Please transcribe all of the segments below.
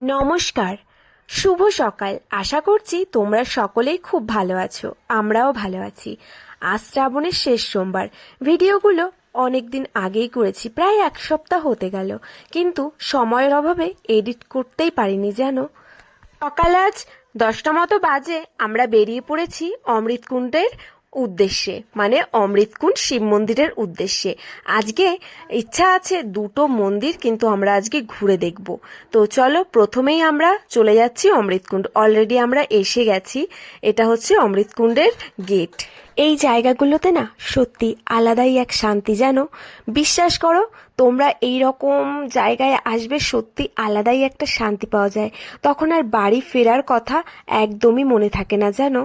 নমস্কার, শুভ সকাল। আশা করছি তোমরা সকলেই খুব ভালো আছো। আমরাও ভালো আছি। আজ শ্রাবণের শেষ সোমবার। ভিডিওগুলো অনেকদিন আগেই করেছি, প্রায় এক সপ্তাহ হতে গেল, কিন্তু সময়ের অভাবে এডিট করতেই পারিনি জানো। সকাল আজ 10টা মতো বাজে আমরা বেরিয়ে পড়েছি অমৃতকুণ্ডের উদ্দেশ্যে, মানে অমৃতকুণ্ড শিব মন্দিরের উদ্দেশ্যে। আজকে ইচ্ছা আছে দুটো মন্দির কিন্তু আমরা আজকে ঘুরে দেখব। তো চলো, প্রথমেই আমরা চলে যাচ্ছি অমৃতকুণ্ড। অলরেডি আমরা এসে গেছি। এটা হচ্ছে অমৃতকুণ্ডের গেট। এই জায়গাগুলোতে না সত্যি আলাদাই এক শান্তি, জানো। বিশ্বাস করো, তোমরা এই রকম জায়গায় আসবে, সত্যি আলাদাই একটা শান্তি পাওয়া যায়। তখন আর বাড়ি ফেরার কথা একদমই মনে থাকে না, জানো।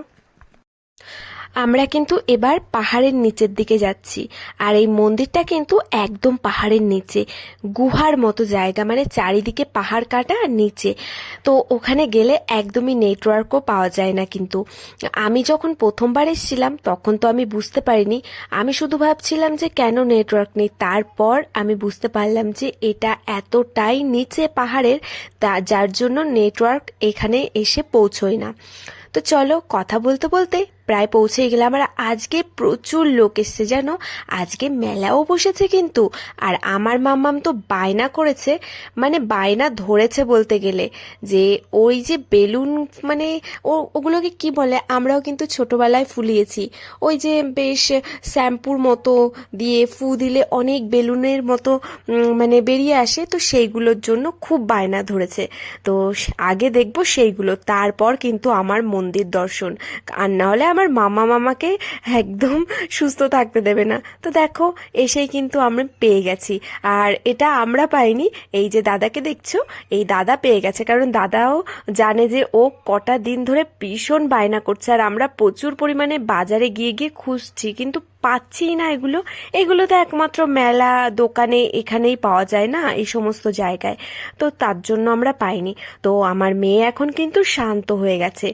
আমরা কিন্তু এবার পাহাড়ের নিচের দিকে যাচ্ছি, আর এই মন্দিরটা কিন্তু একদম পাহাড়ের নিচে, গুহার মতো জায়গা, মানে চারিদিকে পাহাড় কাটা আর নিচে। তো ওখানে গেলে একদমই নেটওয়ার্কও পাওয়া যায় না। কিন্তু আমি যখন প্রথমবার এসেছিলাম তখন তো আমি বুঝতে পারিনি। আমি শুধু ভাবছিলাম যে কেন নেটওয়ার্ক নেই। তারপর আমি বুঝতে পারলাম যে এটা এতটাই নিচে পাহাড়ের, যার জন্য নেটওয়ার্ক এখানে এসে পৌঁছয় না। তো চলো, কথা বলতে বলতে প্রায় পৌঁছেই গেলাম। আর আজকে প্রচুর লোক এসছে, জানো। আজকে মেলাও বসেছে কিন্তু। আর আমার মাম্মাম তো বায়না করেছে, মানে বায়না ধরেছে বলতে গেলে, যে ওই যে বেলুন, মানে ওগুলোকে কি বলে, আমরাও কিন্তু ছোটবেলায় ফুলিয়েছি। ওই যে বেশ শ্যাম্পুর মতো দিয়ে ফু দিলে অনেক বেলুনের মতো মানে বেরিয়ে আসে, তো সেইগুলোর জন্য খুব বায়না ধরেছে। তো আগে দেখবো সেইগুলো, তারপর কিন্তু আমার মন্দির দর্শন। আর না হলে আমার মামাকে একদম সুস্থ থাকতে দেবে না। তো দেখো, এসেই কিন্তু আমরা পেয়ে গেছি। আর এটা আমরা পাইনি, এই যে দাদাকে দেখছো, এই দাদা পেয়ে গেছে। কারণ দাদাও জানে যে ও কটা দিন ধরে ভীষণ বায়না করছে। আর আমরা প্রচুর পরিমাণে বাজারে গিয়ে গিয়ে খুঁজছি, কিন্তু পাচ্ছি না। এগুলো তো একমাত্র মেলা দোকানে এখানেই পাওয়া যায় না, এই সমস্ত জায়গায়। তো তার জন্য আমরা পাইনি। তো আমার মেয়ে এখন কিন্তু শান্ত হয়ে গেছে।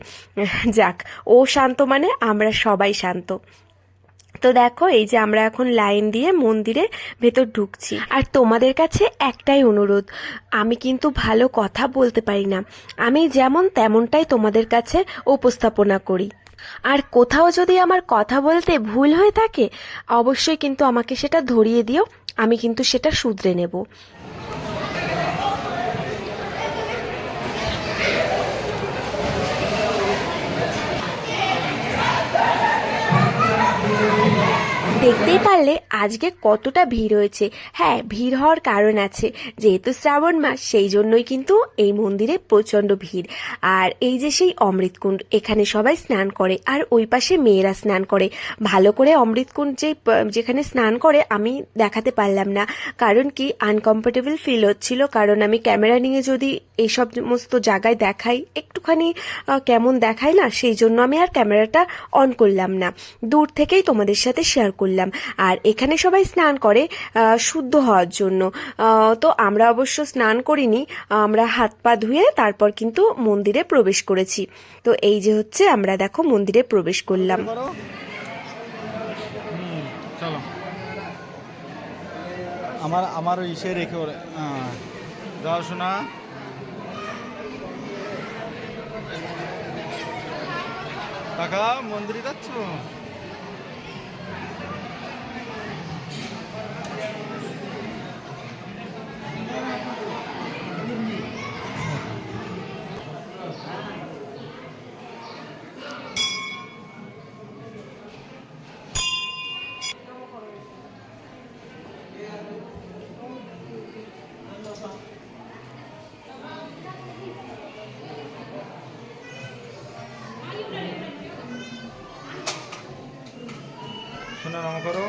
যাক, ও শান্ত মানে আমরা সবাই শান্ত। তো দেখো, এই যে আমরা এখন লাইন দিয়ে মন্দিরে ভেতর ঢুকছি। আর তোমাদের কাছে একটাই অনুরোধ, আমি কিন্তু ভালো কথা বলতে পারি না। আমি যেমন তেমনটাই তোমাদের কাছে উপস্থাপনা করি। আর কোথাও যদি আমার কথা বলতে ভুল হয়ে থাকে, অবশ্যই কিন্তু আমাকে সেটা ধরিয়ে দিও। আমি কিন্তু সেটা শুধরে নেব। দেখতেই পারলে আজকে কতটা ভিড় হয়েছে। হ্যাঁ, ভিড় হওয়ার কারণ আছে, যেহেতু শ্রাবণ মাস, সেই জন্যই কিন্তু এই মন্দিরে প্রচণ্ড ভিড়। আর এই যে সেই অমৃতকুণ্ড, এখানে সবাই স্নান করে, আর ওই পাশে মেয়েরা স্নান করে। ভালো করে অমৃতকুণ্ড যেখানে স্নান করে আমি দেখাতে পারলাম না, কারণ কি আনকমফোর্টেবল ফিল হচ্ছিল। কারণ আমি ক্যামেরা নিয়ে যদি এইসব সমস্ত জায়গায় দেখাই, একটুখানি কেমন দেখায় না, সেই জন্য আমি আর ক্যামেরাটা অন করলাম না, দূর থেকেই তোমাদের সাথে শেয়ার করলাম। আর এখানে সবাই স্নান করে শুদ্ধ হওয়ার জন্য। তো আমরা অবশ্য স্নান করিনি, আমরা হাত পা ধুয়ে তারপর কিন্তু মন্দিরে প্রবেশ করেছি। তো এই যে হচ্ছে, আমরা দেখো মন্দিরে প্রবেশ করলাম। চলো, আমার ইসে রেখে ওরে যাও শোনা। কাকা মন্দিরে যাচ্ছ? শোনা, নম করো।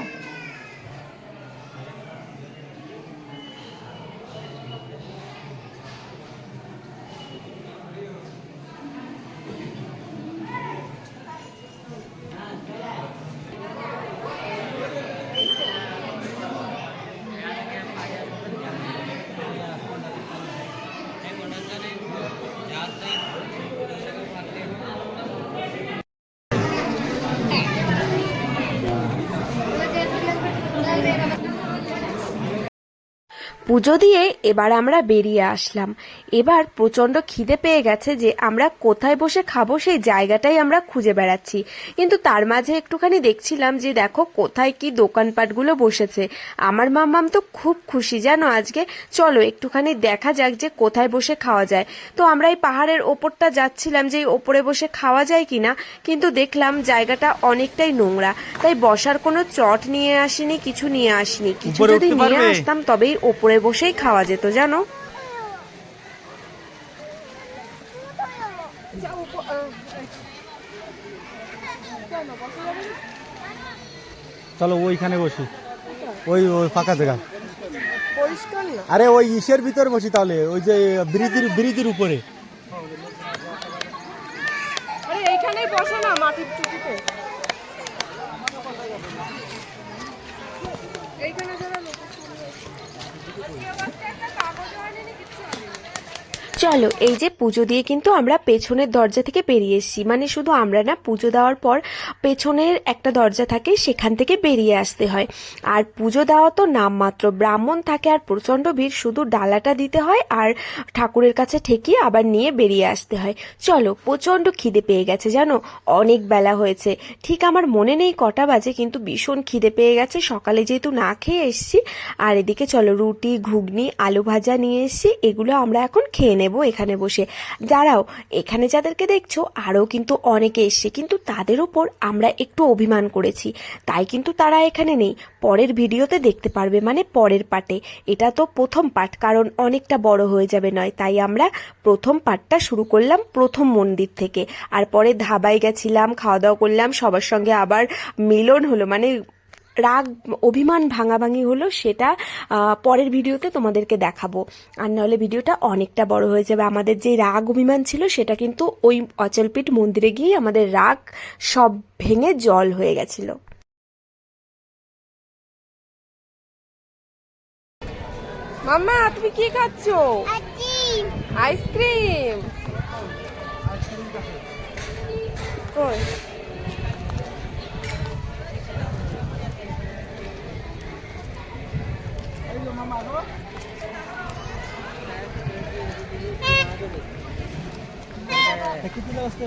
পুজো দিয়ে এবার আমরা বেরিয়ে আসলাম। এবার প্রচন্ড খিদে পেয়ে গেছে যে আমরা কোথায় বসে খাবো সেই জায়গাটাই আমরা খুঁজে বেড়াচ্ছি, কিন্তু তার মাঝে একটুখানি দেখছিলাম যে দেখো কোথায় কি দোকানপাটগুলো বসেছে। আমার মাম্মাম তো খুব খুশি জানো আজকে। চলো একটুখানি দেখা যাক যে কোথায় বসে খাওয়া যায়। তো আমরা এই পাহাড়ের ওপরটা যাচ্ছিলাম যে ওপরে বসে খাওয়া যায় কিনা, কিন্তু দেখলাম জায়গাটা অনেকটাই নোংরা, তাই বসার কোনো চট নিয়ে আসিনি, কিছু নিয়ে আসিনি। কিছু উপরে যদি উঠতে নিয়ে পারবে? আসতাম তবেই ওপরে বসেই খাওয়া যেত জানো। চলো ওইখানে বসি, ওই ওই ফাঁকা জায়গা। আরে ওই ইসের ভিতরে বসি তাহলে, ওই যে ব্রিজের উপরে। আরে এইখানেই বসো না, মাটির টুকুতে। এইখানে যারা লোক চলো এই যে পুজো দিয়ে কিন্তু আমরা পেছনের দরজা থেকে বেরিয়ে এসেছি, মানে শুধু আমরা না, পুজো দেওয়ার পর পেছনের একটা দরজা থাকে সেখান থেকে বেরিয়ে আসতে হয়। আর পুজো দেওয়া তো নামমাত্র, ব্রাহ্মণ থাকে আর প্রচন্ড ভিড়, শুধু ডালাটা দিতে হয় আর ঠাকুরের কাছে ঠেকিয়ে আবার নিয়ে বেরিয়ে আসতে হয়। চলো প্রচন্ড খিদে পেয়ে গেছে জানো, অনেক বেলা হয়েছে, ঠিক আমার মনে নেই কটা বাজে, কিন্তু ভীষণ খিদে পেয়ে গেছে সকালে যেহেতু না খেয়ে এসেছি। আর এদিকে চলো রুটি, ঘুগনি, আলু ভাজা নিয়ে এসেছি, এগুলো আমরা এখন খেয়ে নেব এখানে বসে। দাঁড়াও, এখানে যাদেরকে দেখছো আরও কিন্তু অনেকে এসছে, কিন্তু তাদের উপর আমরা একটু অভিমান করেছি, তাই কিন্তু তারা এখানে নেই। পরের ভিডিওতে দেখতে পারবে, মানে পরের পার্টে। এটা তো প্রথম পার্ট, কারণ অনেকটা বড় হয়ে যাবে নয়, তাই আমরা প্রথম পার্টটা শুরু করলাম প্রথম মন্দির থেকে। আর পরে ধাবায় গেছিলাম, খাওয়া দাওয়া করলাম, সবার সঙ্গে আবার মিলন হলো, মানে রাগ অভিমান ভাঙাভাঙি হলো, সেটা পরের ভিডিওতে তোমাদেরকে দেখাবো। আর নাহলে ভিডিওটা অনেকটা বড় হয়ে যাবে। আমাদের যে রাগ অভিমান ছিল সেটা কিন্তু ওই অচলপিঠ মন্দিরে গিয়ে আমাদের রাগ সব ভেঙে জল হয়ে গেছিল। মাম্মা তুমি কি খাচ্ছো? আইসক্রিম। কই किती वाजता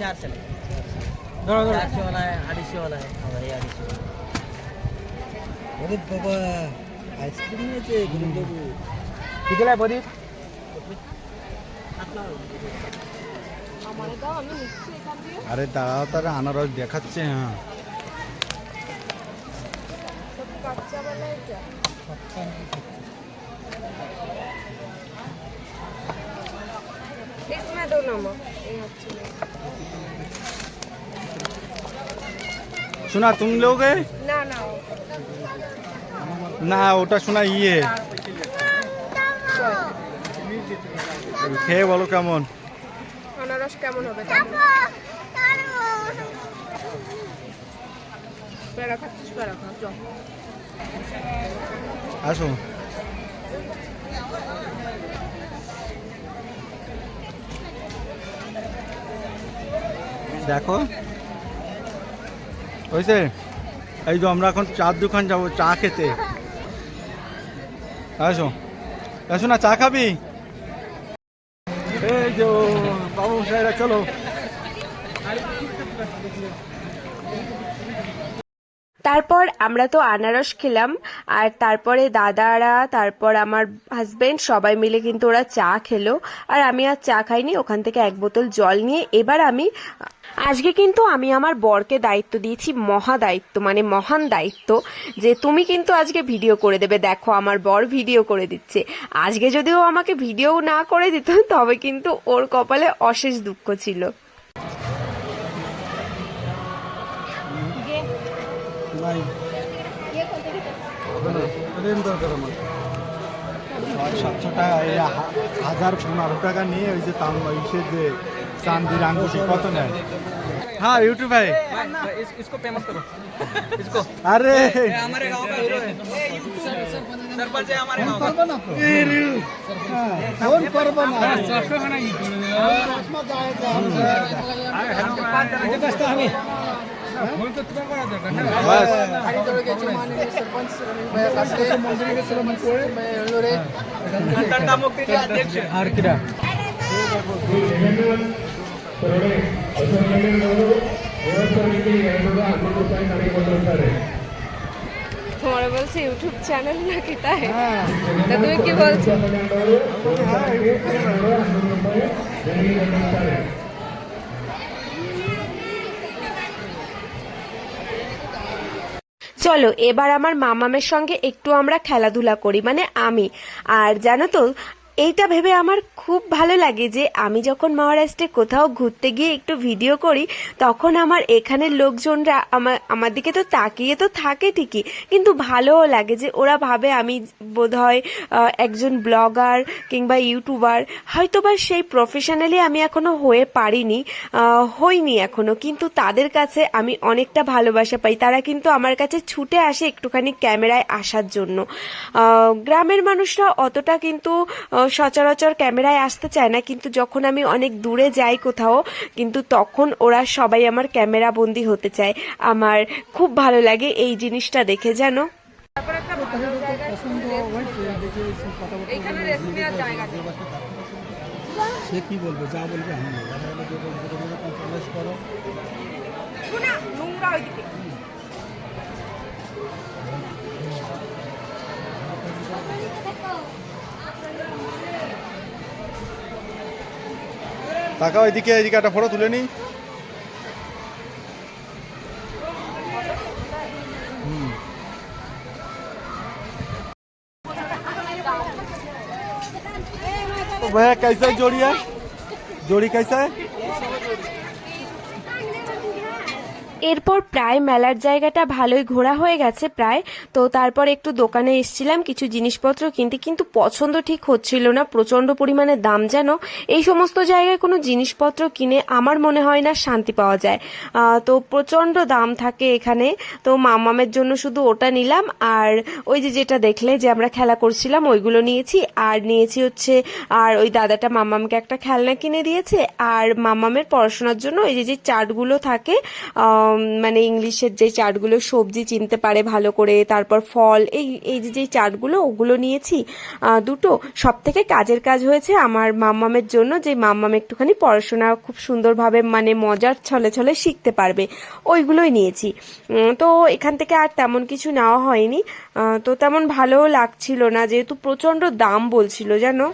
चार चले, 400 वाला है, 250 वाला है, और ये 250 अरे बाबा आईस्क्रीम নিয়েছে গুরুদেবু। কিতলা বদি? আমারে দাও, আমি নিচ্ছি এখান দিয়ে। আরে দাঁড়াও, তারা আনারস দেখাচ্ছে। হ্যাঁ কাঁচা বালা এটা इसमें दो नमक, ये अच्छी है। শোনা তুমি লোগে না না না, ওটা শোনা ইয়ে। খেয়ে বলো কেমন। আনারস কেমন হবে? পেড়া খাচ্ছিস? পেড়া খা, চল। আসো দেখো হয়েছে। এই তো আমরা এখন চার দোকান যাবো চা খেতে। আসো আসো না, চা খাবি? এই যে বাবু সাহেরা, চলো। তারপর আমরা তো আনারস খেলাম, আর তারপরে দাদারা, তারপর আমার হাজবেন্ড সবাই মিলে কিন্তু ওরা চা খেলো, আর আমি আর চা খাইনি, ওখান থেকে এক বোতল জল নিয়ে এবার আজকে কিন্তু আমি আমার বরকে দায়িত্ব দিয়েছি, মহা দায়িত্ব, মানে মহান দায়িত্ব, যে তুমি কিন্তু আজকে ভিডিও করে দেবে। দেখো আমার বর ভিডিও করে দিচ্ছে। আজকে যদিও আমাকে ভিডিও না করে দিত তবে কিন্তু ওর কপালে অশেষ দুঃখ ছিল। নাই দরকার আমার 700 টাকা, 1015 টাকা নিয়ে ওই যে ইসের যে চান্দির আঙ্গুটি কত নেয়। हाँ यूट्यूब है, इसको फेमस करो, इसको। अरे हमारे गांव का हीरो है, सरपंच है हमारे गांव का। कौन करबना বাস আর কিরা তোমার বলছে ইউটিউব চ্যানেল নাকি তাই তা তুমি কি বলছো? চলো এবার আমার মামামের সঙ্গে একটু আমরা খেলাধুলা করি, মানে আমি। আর জানো তো এইটা ভেবে আমার খুব ভালো লাগে যে আমি যখন মহারাষ্ট্রে কোথাও ঘুরতে গিয়ে একটু ভিডিও করি তখন আমার এখানের লোকজনরা আমার দিকে তো তাকিয়ে তো থাকে ঠিকই, কিন্তু ভালোও লাগে যে ওরা ভাবে আমি বোধহয় একজন ব্লগার কিংবা ইউটিউবার, হয়তো বা সেই প্রফেশনালি আমি এখনো হইনি এখনো, কিন্তু তাদের কাছে আমি অনেকটা ভালোবাসা পাই। তারা কিন্তু আমার কাছে ছুটে আসে একটুখানি ক্যামেরায় আসার জন্য। গ্রামের মানুষরা অতটা কিন্তু সচরাচর ক্যামেরায় আসতে চায় না, কিন্তু যখন আমি অনেক দূরে যাই কোথাও, কিন্তু তখন ওরা সবাই আমার ক্যামেরা বন্দি হতে চায়। আমার খুব ভালো লাগে এই জিনিসটা দেখে, জানো। সে কি বলবে, যা বলবে আমি করো। টাকা এদিকে একটা ফটো তুলে নি। तो भैया कैसा है जोड़ी कैसा है? এরপর প্রায় মেলার জায়গাটা ভালোই ঘোরা হয়ে গেছে প্রায়। তো তারপর একটু দোকানে এসেছিলাম কিছু জিনিসপত্র কিনতে, কিন্তু পছন্দ ঠিক হচ্ছিল না, প্রচন্ড পরিমাণে দাম। যেন এই সমস্ত জায়গায় কোনো জিনিসপত্র কিনে আমার মনে হয় না শান্তি পাওয়া যায়। তো প্রচন্ড দাম থাকে এখানে। তো মামামের জন্য শুধু ওটা নিলাম, আর ওই যেটা দেখলে যে আমরা খেলা করছিলাম ওইগুলো নিয়েছি। আর নিয়েছি হচ্ছে, আর ওই দাদাটা মামামকে একটা খেলনা কিনে দিয়েছে। আর মামামের পড়াশোনার জন্য এই যে চার্টগুলো থাকে, মানে ইংলিশের যে চার্টগুলো, সবজি চিনতে পারে ভালো করে, তারপর ফল, এই যে চার্টগুলো, ওগুলো নিয়েছি দুটো। সব থেকে কাজের কাজ হয়েছে আমার মাম্মামের জন্য, যে মাম্মাম একটুখানি পড়াশোনা খুব সুন্দরভাবে মানে মজার ছলে ছলে শিখতে পারবে, ওইগুলোই নিয়েছি। তো এখান থেকে আর তেমন কিছু নেওয়া হয়নি। তো তেমন ভালোও লাগছিল না, যেহেতু প্রচন্ড দাম বলছিল, জানো।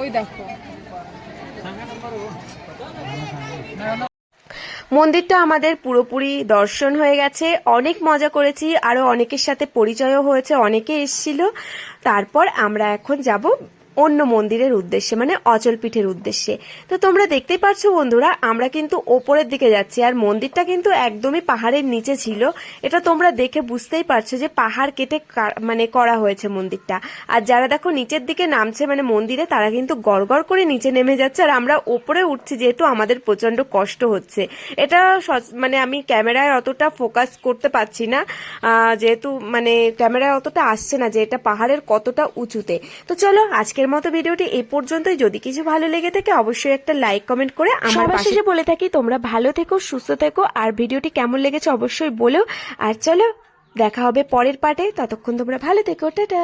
ওই দেখো মন্দিরটা আমাদের পুরোপুরি দর্শন হয়ে গেছে, অনেক মজা করেছি, আরো অনেকের সাথে পরিচয়ও হয়েছে, অনেকে এসেছিল। তারপর আমরা এখন যাব অন্য মন্দিরের উদ্দেশ্যে, মানে অচলপীঠের উদ্দেশ্যে। তো তোমরা দেখতেই পাচ্ছ বন্ধুরা, আমরা কিন্তু ওপরের দিকে যাচ্ছি, আর মন্দিরটা কিন্তু একদমই পাহাড়ের নিচে ছিল। এটা তোমরা দেখে বুঝতেই পারছো যে পাহাড় কেটে মানে করা হয়েছে মন্দিরটা। আর যারা দেখো নিচের দিকে নামছে মানে মন্দিরে, তারা কিন্তু গড়গড় করে নিচে নেমে যাচ্ছে, আর আমরা ওপরে উঠছি, যেহেতু আমাদের প্রচন্ড কষ্ট হচ্ছে। এটা মানে আমি ক্যামেরায় অতটা ফোকাস করতে পারছি না, যেহেতু মানে ক্যামেরায় অতটা আসছে না যে এটা পাহাড়ের কতটা উঁচুতে। তো চলো আজকের মতো ভিডিওটি এই পর্যন্তই। যদি কিছু ভালো লেগে থাকে অবশ্যই একটা লাইক কমেন্ট করে আমার পাশে বলে থাকি তোমরা ভালো থেকো, সুস্থ থেকো, আর ভিডিওটি কেমন লেগেছে অবশ্যই বলো। আর চলো দেখা হবে পরের পার্টে, ততক্ষণ তোমরা ভালো থেকো, টাটা।